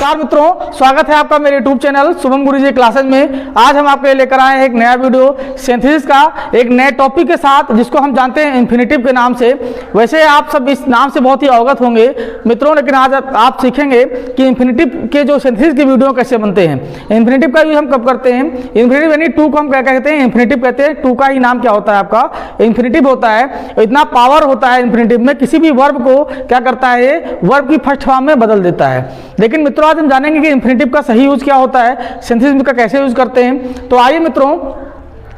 नमस्कार मित्रों, स्वागत है आपका मेरे YouTube चैनल शुभम गुरुजी क्लासेज में। आज हम आपके लिए लेकर आए हैं एक नया वीडियो सिंथेसिस का एक नए टॉपिक के साथ, जिसको हम जानते हैं इन्फिनेटिव के नाम से। वैसे आप सब इस नाम से बहुत ही अवगत होंगे मित्रों, लेकिन आज आप सीखेंगे कि इन्फिनेटिव के जो सिंथेसिस की वीडियो कैसे बनते हैं। इन्फिनेटिव का यूज हम कब करते हैं? इन्फिनेटिव यानी टू को हम क्या कहते हैं? इन्फिनेटिव कहते हैं। टू का ही नाम क्या होता है? आपका इन्फिनेटिव होता है। इतना पावर होता है इन्फिनेटिव में, किसी भी वर्ब को क्या करता है, वर्ब की फर्स्ट फॉर्म में बदल देता है। लेकिन मित्रों आज हम जानेंगे कि इन्फिनेटिव का सही यूज क्या होता है, सिंथेसिस का कैसे यूज करते हैं। तो आइए मित्रों,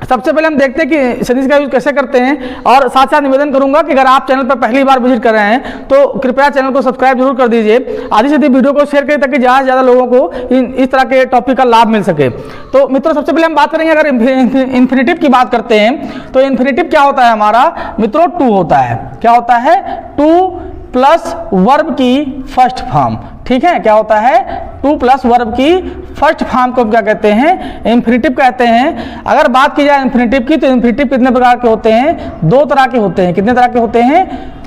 सबसे पहले हम देखते हैं कि सिंथेसिस का यूज कैसे करते हैं। और साथ साथ निवेदन करूंगा कि अगर आप चैनल पर पहली बार विजिट कर रहे हैं तो कृपया चैनल को सब्सक्राइब जरूर कर दीजिए। आधी से आधी वीडियो को शेयर करें ताकि ज़्यादा से ज़्यादा लोगों को इस तरह के टॉपिक का लाभ मिल सके। तो मित्रों सबसे पहले हम बात करेंगे, अगर इन्फिनेटिव की बात करते हैं तो इन्फिनेटिव क्या होता है हमारा मित्रों? टू होता है। क्या होता है? टू प्लस वर्ब की फर्स्ट फॉर्म। ठीक है, क्या होता है? टू प्लस वर्ब की फर्स्ट फॉर्म को क्या कहते हैं? इन्फिनेटिव कहते हैं। अगर बात की जाए इन्फिनेटिव की तो इन्फिनेटिव कितने प्रकार के होते हैं? दो तरह के होते हैं। कितने तरह के होते हैं?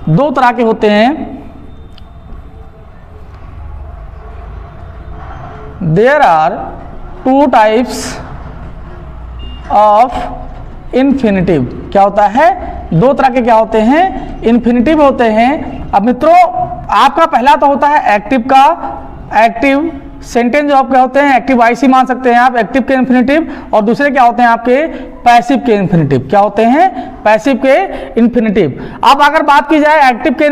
दो तरह के होते हैं। There are two types of infinitive. क्या होता है? दो तरह के क्या होते हैं? इन्फिनेटिव होते हैं। अब मित्रों आपका पहला तो होता है एक्टिव का, एक्टिव सेंटेंस जो आपके होते हैं एक्टिव आईसी मान सकते हैं आप, एक्टिव के इन्फिनेटिव। और दूसरे क्या होते हैं आपके? पैसिव के इन्फिनेटिव। क्या होते हैं? पैसिव के इन्फिनेटिव। अब अगर बात की जाए एक्टिव के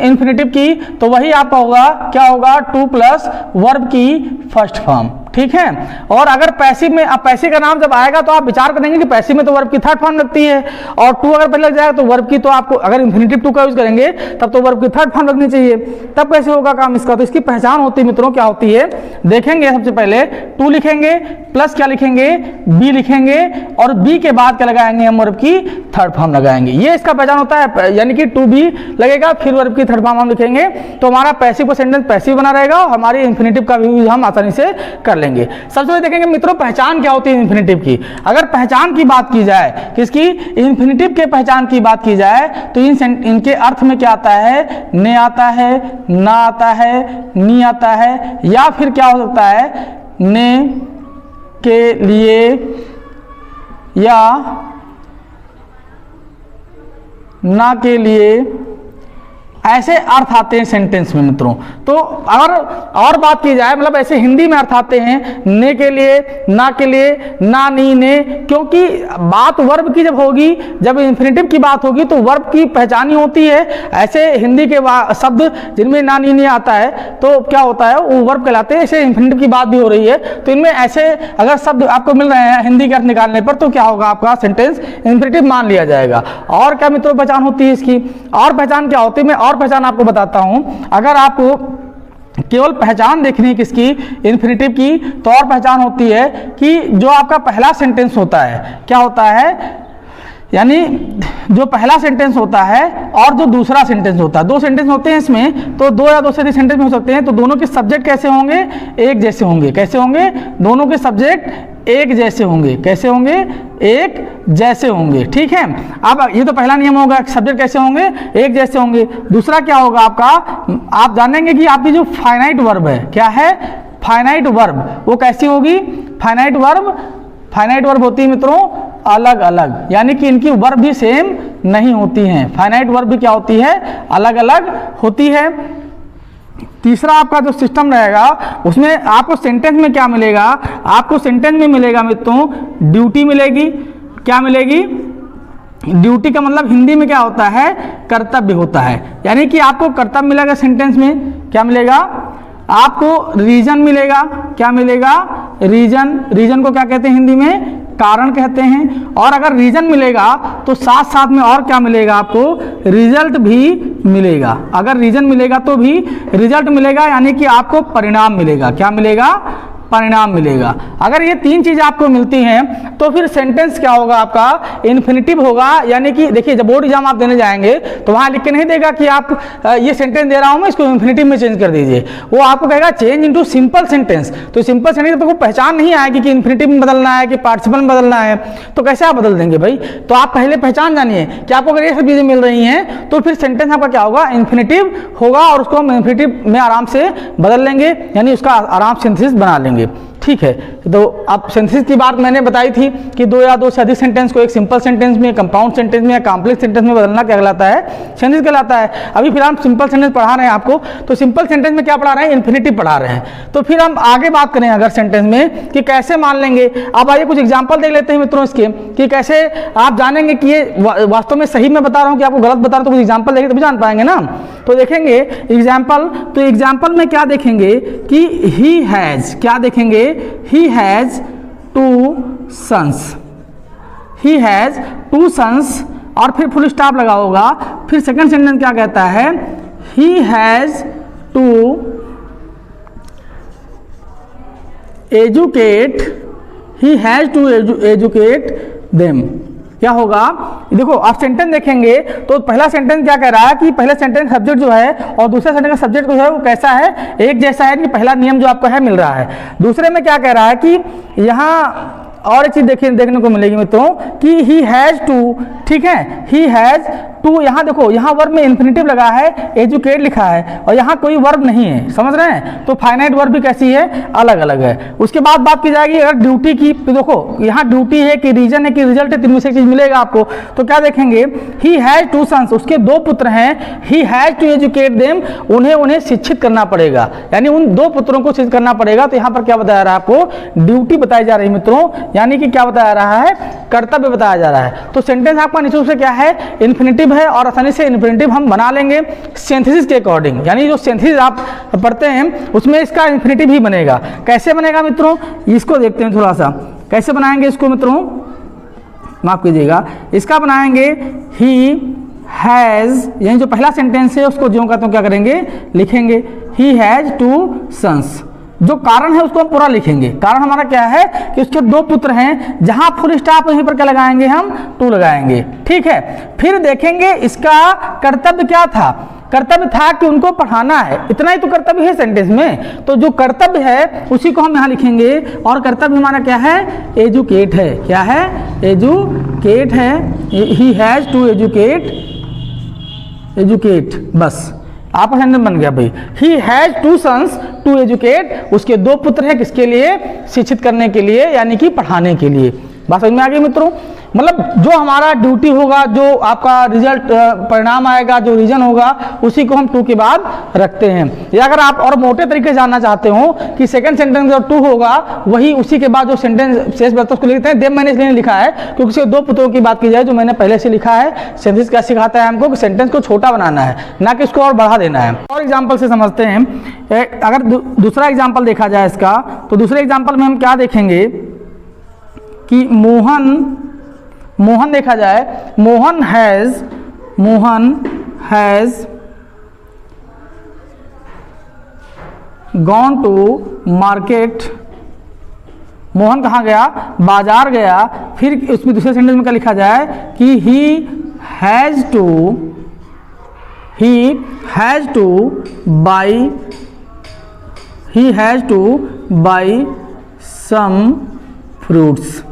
इन्फिनेटिव की तो वही आपका होगा, क्या होगा? टू प्लस वर्ब की फर्स्ट फॉर्म। ठीक है। और अगर पैसिव में, अब पैसिव का नाम जब आएगा तो आप विचार करेंगे कि पैसिव में तो वर्ब की थर्ड फॉर्म लगती है, और टू अगर पहले लग जाएगा तो वर्ब की, तो आपको अगर इन्फिनेटिव टू का यूज करेंगे तब तो वर्ब की थर्ड फॉर्म लगनी चाहिए। तब कैसे होगा काम इसका? तो इसकी पहचान होती है मित्रों, क्या होती है देखेंगे। सबसे पहले टू लिखेंगे प्लस क्या लिखेंगे? बी लिखेंगे, और बी के बाद क्या लगाएंगे? हम वर्ब की थर्ड फॉर्म लगाएंगे। ये इसका पहचान होता है, यानी कि टू बी लगेगा फिर वर्ब की थर्ड फॉर्म हम लिखेंगे, तो हमारा पैसिव का सेंटेंस पैसिव बना रहेगा और हमारी इन्फिनेटिव का भी यूज हम आसानी से कर लेंगे। सबसे पहले देखेंगे मित्रों पहचान क्या होती है इन्फिनेटिव की। अगर पहचान की बात की जाए, किसकी? इन्फिनेटिव के पहचान की बात की जाए तो इनके अर्थ में क्या आता है? ने आता है, ना आता है, नी आता है, या फिर क्या हो सकता है? ने के लिए या ना के लिए, ऐसे अर्थ आते हैं सेंटेंस में मित्रों। तो अगर और बात की जाए, मतलब ऐसे हिंदी में अर्थ आते हैं ने के लिए, ना के लिए, ना, नी, ने, क्योंकि बात वर्ब की जब होगी, जब इन्फिनेटिव की बात होगी तो वर्ब की पहचान ही होती है। ऐसे हिंदी के शब्द जिनमें ना, नी, ने आता है तो क्या होता है? वो वर्ब कहलाते हैं। ऐसे इन्फिनेटिव की बात भी हो रही है तो इनमें ऐसे अगर शब्द आपको मिल रहे हैं हिंदी के अर्थ निकालने पर तो क्या होगा? आपका सेंटेंस इन्फिनेटिव मान लिया जाएगा। और क्या मित्रों पहचान होती है इसकी? और पहचान क्या होती है? मैं और पहचान आपको बताता हूं। अगर आपको केवल पहचान देखनी है किसकी? इन्फिनेटिव की, तो और पहचान होती है कि जो आपका पहला सेंटेंस होता है, क्या होता है? यानी जो पहला सेंटेंस होता है और जो दूसरा सेंटेंस होता है, दो सेंटेंस होते हैं इसमें, तो दो या दो से अधिक सेंटेंस में हो सकते हैं, तो दोनों के सब्जेक्ट कैसे होंगे? एक जैसे होंगे। कैसे होंगे? दोनों के सब्जेक्ट एक जैसे होंगे। कैसे होंगे? एक जैसे होंगे। ठीक है। अब ये तो पहला नियम होगा, सब्जेक्ट कैसे होंगे? एक जैसे होंगे। दूसरा क्या होगा आपका? आप जानेंगे कि आपकी जो फाइनाइट वर्ब है, क्या है? फाइनाइट वर्ब, वो कैसी होगी? फाइनाइट वर्ब होती है मित्रों अलग अलग, यानी कि इनकी वर्ब भी सेम नहीं होती हैं। फाइनाइट वर्ब भी क्या होती है? अलग अलग होती है। तीसरा आपका जो सिस्टम रहेगा उसमें आपको सेंटेंस में क्या मिलेगा? आपको सेंटेंस में मिलेगा मित्रों ड्यूटी मिलेगी। क्या मिलेगी? ड्यूटी का मतलब हिंदी में क्या होता है? कर्तव्य होता है। यानी कि आपको कर्तव्य मिलेगा सेंटेंस में। क्या मिलेगा? आपको रीजन मिलेगा। क्या मिलेगा? रीजन को क्या कहते हैं हिंदी में? कारण कहते हैं। और अगर रीजन मिलेगा तो साथ साथ में और क्या मिलेगा? आपको रिजल्ट भी मिलेगा। अगर रीजन मिलेगा तो भी रिजल्ट मिलेगा, यानी कि आपको परिणाम मिलेगा। क्या मिलेगा? परिणाम मिलेगा। अगर ये तीन चीज़ आपको मिलती हैं तो फिर सेंटेंस क्या होगा आपका, इन्फिनिटिव होगा। यानी कि देखिए जब बोर्ड एग्जाम आप देने जाएंगे तो वहाँ लिख के नहीं देगा कि आप ये सेंटेंस दे रहा हूँ मैं, इसको इन्फिनिटिव में चेंज कर दीजिए। वो आपको कहेगा चेंज इनटू सिंपल सेंटेंस। तो सिंपल सेंटेंस तो को पहचान नहीं आएगी कि इन्फिनिटिव में बदलना है कि पार्टिसिपल में बदलना है, तो कैसे आप बदल देंगे भाई। तो आप पहले पहचान जानिए कि आपको अगर ये सब चीज़ें मिल रही हैं तो फिर सेंटेंस आपका क्या होगा, इन्फिनिटिव होगा और उसको हम इन्फिनिटिव में आराम से बदल लेंगे, यानी उसका आराम से सिंथेसिस बना लेंगे। ठीक है, तो अब सिंथेसिस की बात मैंने बताई थी कि दो या दो से अधिक सेंटेंस को एक सिंपल सेंटेंस में, कंपाउंड सेंटेंस में या कॉम्प्लेक्स सेंटेंस में बदलना क्या कहलाता है, सिंथेसिस कहलाता है। अभी फिलहाल हम सिंपल सेंटेंस पढ़ा रहे हैं आपको, तो सिंपल सेंटेंस में क्या पढ़ा रहे हैं, इन्फिनिटिव पढ़ा रहे हैं। तो फिर हम आगे बात करें अगर सेंटेंस में कि कैसे मान लेंगे। अब आइए कुछ एग्जाम्पल देख लेते हैं मित्रों इसके, कि कैसे आप जानेंगे कि ये वास्तव में सही मैं बता रहा हूँ कि आपको गलत बता रहा हूँ। तो कुछ एग्जाम्पल देखेंगे तभी जान पाएंगे ना। तो देखेंगे एग्जाम्पल, तो एग्जाम्पल में क्या देखेंगे कि ही हैज़, क्या देखेंगे, ही has 2 sons, he has 2 sons और फिर फुल स्टॉप लगा होगा। फिर सेकंड सेंटेंस क्या कहता है, he has to educate, he has to educate them. क्या होगा, देखो आप सेंटेंस देखेंगे तो पहला सेंटेंस क्या कह रहा है कि पहला सेंटेंस सब्जेक्ट जो है और दूसरा सेंटेंस का सब्जेक्ट जो है वो कैसा है, एक जैसा है कि पहला नियम जो आपको है मिल रहा है। दूसरे में क्या कह रहा है कि यहाँ और एक चीज देखने को मिलेगी मित्रों कि ही हैज़ टू, ठीक है, ही हैज़ टू, यहाँ देखो यहाँ वर्ब में इन्फिनिटिव लगा है, एजुकेट लिखा है और यहाँ कोई वर्ब नहीं है, समझ रहे हैं। तो फाइनाइट वर्ब भी कैसी है, अलग अलग है। उसके बाद बात की जाएगी अगर ड्यूटी की, तो देखो यहाँ ड्यूटी है कि रीजन है कि रिजल्ट है, तीन में से एक चीज मिलेगा आपको। तो क्या देखेंगे, ही हैज़ 2 sons, उसके 2 पुत्र हैं, he has to educate them, उन्हें शिक्षित करना पड़ेगा, यानी उन 2 पुत्रों को शिक्षित करना पड़ेगा। तो यहाँ पर क्या बताया रहा है आपको, ड्यूटी बताई जा रही है मित्रों, यानी कि क्या बताया रहा है, कर्तव्य बताया जा रहा है। तो सेंटेंस आपका निश्चित रूप से क्या है, इन्फिनिटिव है और आसानी से इन्फिनिटिव हम बना लेंगे सिंथेसिस के अकॉर्डिंग, यानी जो सिंथेसिस आप पढ़ते हैं उसमें इसका इन्फिनिटिव ही बनेगा। कैसे बनेगा मित्रों, इसको देखते हैं थोड़ा सा, कैसे बनाएंगे इसको मित्रों, माफ कीजिएगा, इसका बनाएंगे ही हैज़, यानी जो पहला सेंटेंस है उसको जो कहते हैं क्या करेंगे, लिखेंगे ही हैज़ 2 sons। जो कारण है उसको हम पूरा लिखेंगे। कारण हमारा क्या है कि उसके 2 पुत्र हैं, जहां फुल स्टॉप वहीं पर क्या लगाएंगे, हम 2 लगाएंगे, ठीक है। फिर देखेंगे इसका कर्तव्य क्या था, कर्तव्य था कि उनको पढ़ाना है, इतना ही तो कर्तव्य है सेंटेंस में। तो जो कर्तव्य है उसी को हम यहाँ लिखेंगे और कर्तव्य हमारा क्या है, एजुकेट है, क्या है, एजुकेट है, ही हैज़ टू एजुकेट, बस आपका सेंटेंस बन गया भाई। He has 2 sons to educate, उसके 2 पुत्र हैं किसके लिए, शिक्षित करने के लिए, यानी कि पढ़ाने के लिए। बात समझ में आ गई मित्रों, मतलब जो हमारा ड्यूटी होगा, जो आपका रिजल्ट परिणाम आएगा, जो रीजन होगा, उसी को हम 2 के बाद रखते हैं। या अगर आप और मोटे तरीके से जानना चाहते हो कि सेकंड सेंटेंस जो 2 होगा वही उसी के बाद जो सेंटेंस शेष बचता है उसको लिखते हैं। देव मैंने इसलिए लिखा है क्योंकि उसके 2 पुत्रों की बात की जाए, जो मैंने पहले से लिखा है। सेंटेंस क्या सिखाता है हमको कि सेंटेंस को छोटा बनाना है, ना कि इसको और बढ़ा देना है। और एग्जाम्पल से समझते हैं, अगर दूसरा एग्जाम्पल देखा जाए इसका, तो दूसरे एग्जाम्पल में हम क्या देखेंगे कि मोहन देखा जाए, Mohan has gone to market, Mohan कहाँ गया, बाजार गया। फिर उसमें दूसरे सेंटेंस में क्या लिखा जाए कि he has to buy some fruits.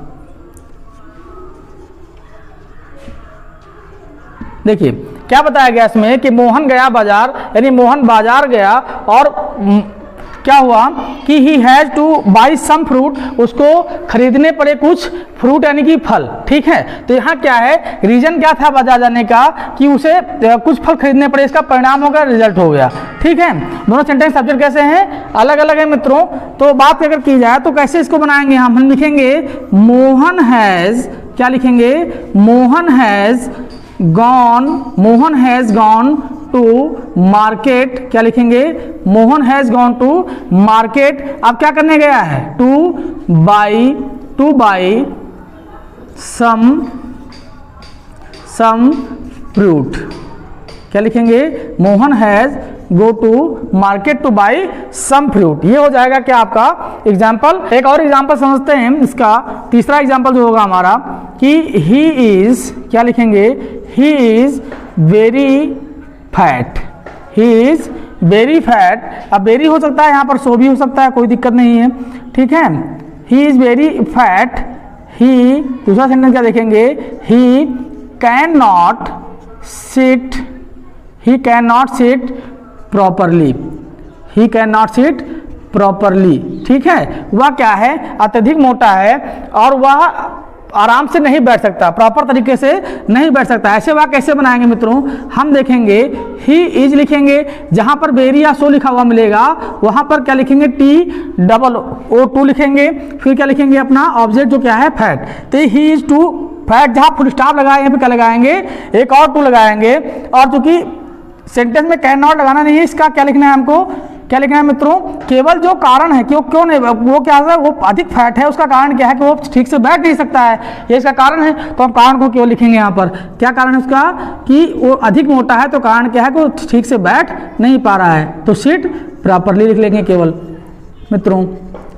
देखिए क्या बताया गया इसमें कि मोहन गया बाजार, यानी मोहन बाजार गया और क्या हुआ कि he has to buy some fruit, उसको खरीदने पड़े कुछ फ्रूट यानी कि फल, ठीक है। तो यहाँ क्या है, रीजन क्या था बाजार जाने का कि उसे कुछ फल खरीदने पड़े, इसका परिणाम होगा, रिजल्ट हो गया, ठीक है। दोनों सेंटेंस सब्जेक्ट कैसे हैं, अलग अलग है मित्रों। तो बात अगर की जाए तो कैसे इसको बनाएंगे, हम लिखेंगे मोहन हैज़, क्या लिखेंगे, Mohan has gone to market, क्या लिखेंगे, Mohan has gone to market. अब क्या करने गया है, टू बाई सम फ्रूट, क्या लिखेंगे, Mohan has go to market to buy some fruit. ये हो जाएगा क्या आपका एग्जाम्पल। एक और एग्जाम्पल समझते हैं इसका, तीसरा एग्जाम्पल जो होगा हमारा कि ही इज, क्या लिखेंगे, he is very fat, he is very fat. अब वेरी हो सकता है यहाँ पर सो भी हो सकता है, कोई दिक्कत नहीं है, ठीक है। ही इज वेरी फैट, ही, दूसरा सेंटेंस क्या देखेंगे, he can not sit, he can not sit properly, he can not sit properly, ठीक है। वह क्या है, अत्यधिक मोटा है और वह आराम से नहीं बैठ सकता, प्रॉपर तरीके से नहीं बैठ सकता। ऐसे वाक्य कैसे बनाएंगे मित्रों, हम देखेंगे ही इज लिखेंगे, जहां पर वेरी या सो लिखा हुआ मिलेगा वहां पर क्या लिखेंगे, TOO2 लिखेंगे, फिर क्या लिखेंगे अपना ऑब्जेक्ट जो क्या है फैट, तो ही इज टू फैट, जहां फुल स्टॉप लगाए यहाँ पे क्या लगाएंगे, एक और टू लगाएंगे। और चूंकि सेंटेंस में कैन नॉट लगाना नहीं है, इसका क्या लिखना है हमको, क्या लिखना है मित्रों, केवल जो कारण है क्यों नहीं, वो क्या है, वो अधिक फैट है, उसका कारण क्या है कि वो ठीक से बैठ नहीं सकता है, ये इसका कारण है। तो हम कारण को केवल लिखेंगे यहाँ पर, क्या कारण है उसका, कि वो अधिक मोटा है, तो कारण क्या है कि वो ठीक से बैठ नहीं पा रहा है, तो सिट प्रॉपरली लिख लेंगे केवल मित्रों।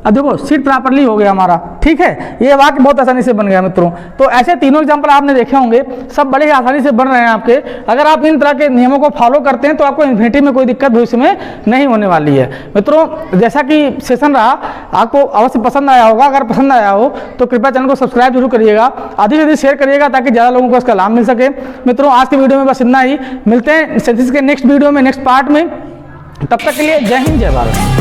अब देखो सिट प्रॉपरली हो गया हमारा, ठीक है। ये वाक्य बहुत आसानी से बन गया मित्रों। तो ऐसे तीनों एग्जाम्पल आपने देखे होंगे, सब बड़े ही आसानी से बन रहे हैं आपके। अगर आप इन तरह के नियमों को फॉलो करते हैं तो आपको इन्फिनिटी में कोई दिक्कत भविष्य में नहीं होने वाली है मित्रों। जैसा कि सेशन रहा आपको अवश्य पसंद आया होगा, अगर पसंद आया हो तो कृपया चैनल को सब्सक्राइब जरूर करिएगा, अधिक से अधिक शेयर करिएगा ताकि ज़्यादा लोगों को इसका लाभ मिल सके। मित्रों आज की वीडियो में बस इतना ही, मिलते हैं सिंथेसिस के नेक्स्ट वीडियो में, नेक्स्ट पार्ट में। तब तक के लिए जय हिंद, जय भारत।